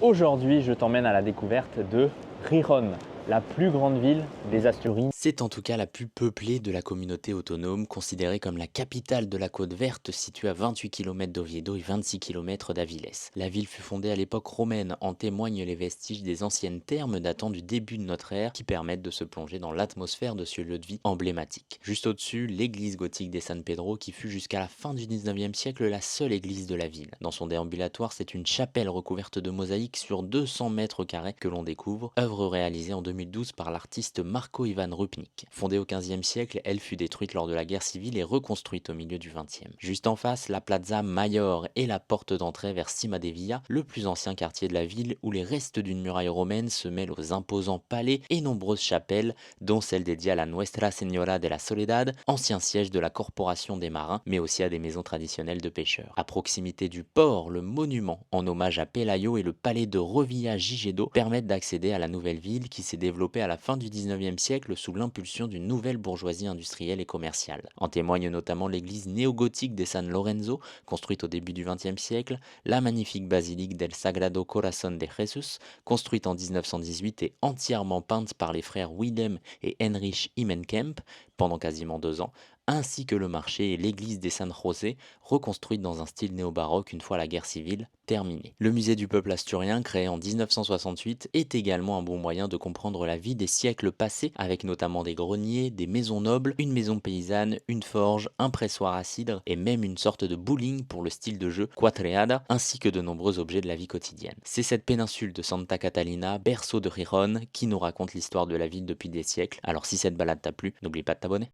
Aujourd'hui, je t'emmène à la découverte de Gijón, la plus grande ville des Asturies. C'est en tout cas la plus peuplée de la communauté autonome, considérée comme la capitale de la côte verte, située à 28 km d'Oviedo et 26 km d'Avilés. La ville fut fondée à l'époque romaine, en témoignent les vestiges des anciennes thermes datant du début de notre ère, qui permettent de se plonger dans l'atmosphère de ce lieu de vie emblématique. Juste au-dessus, l'église gothique des San Pedro, qui fut jusqu'à la fin du 19e siècle la seule église de la ville. Dans son déambulatoire, c'est une chapelle recouverte de mosaïques sur 200 mètres carrés que l'on découvre, œuvre réalisée en 2012 par l'artiste Marco Ivan Rupnik. Fondée au XVe siècle, elle fut détruite lors de la guerre civile et reconstruite au milieu du XXe. Juste en face, la Plaza Mayor est la porte d'entrée vers Cima de Villa, le plus ancien quartier de la ville où les restes d'une muraille romaine se mêlent aux imposants palais et nombreuses chapelles, dont celle dédiée à la Nuestra Señora de la Soledad, ancien siège de la Corporation des Marins, mais aussi à des maisons traditionnelles de pêcheurs. À proximité du port, le monument en hommage à Pelayo et le palais de Revilla Gigedo permettent d'accéder à la nouvelle ville qui s'est développée à la fin du 19e siècle sous l'impulsion d'une nouvelle bourgeoisie industrielle et commerciale. En témoigne notamment l'église néogothique de San Lorenzo, construite au début du XXe siècle, la magnifique basilique del Sagrado Corazón de Jesús, construite en 1918 et entièrement peinte par les frères Willem et Heinrich Immenkemp pendant quasiment 2 ans, ainsi que le marché et l'église des San José, reconstruite dans un style néo-baroque une fois la guerre civile terminée. Le musée du peuple asturien, créé en 1968, est également un bon moyen de comprendre la vie des siècles passés, avec notamment des greniers, des maisons nobles, une maison paysanne, une forge, un pressoir à cidre et même une sorte de bowling pour le style de jeu Quatreada, ainsi que de nombreux objets de la vie quotidienne. C'est cette péninsule de Santa Catalina, berceau de Gijón, qui nous raconte l'histoire de la ville depuis des siècles. Alors si cette balade t'a plu, n'oublie pas de t'abonner.